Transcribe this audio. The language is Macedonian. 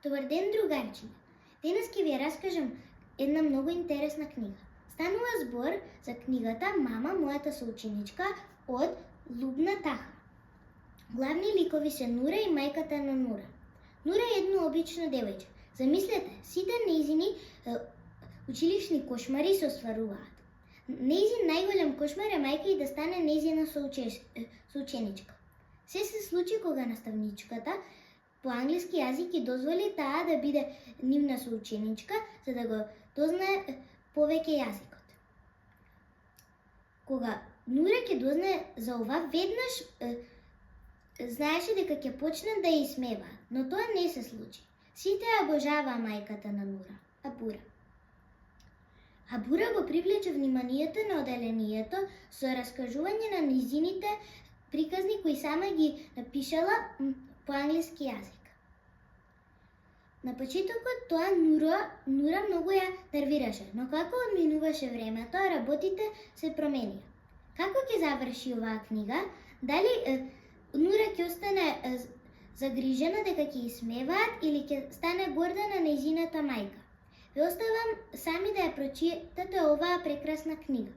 Добар ден, другарчиња. Денес ќе ви раскажам една многу интересна книга. Станува збор за книгата Мама, мојата соученичка од Лубна Таха. Главни ликови се Нура и мајката на Нура. Нура е едно обично девојче. Замислете, сите нејзини училишни кошмари се остваруваат. Нејзин најголем кошмар е мајка и да стане нејзина соученичка. Се случи кога наставничката по англиски јазик и дозволи таа да биде нивна соученичка, за да го дознае повеќе јазикот. Кога Нура ќе дознае за ова, веднаш знаеше дека ќе почнат да ја исмеваат, но тоа не се случи. Сите ја обожаваа мајката на Нура, Абура. Абура го привлече вниманието на оделението со раскажување на нејзините приказни кои сама ги напишала по англиски јазик. На почетокот тоа Нура многу ја нервираше, но како одминуваше времето, работите се променија. Како ќе заврши оваа книга? Дали Нура ќе остане загрижена дека ќе исмеваат или ќе стане горда на нејзината мајка? Ве оставам сами да ја прочитате оваа прекрасна книга.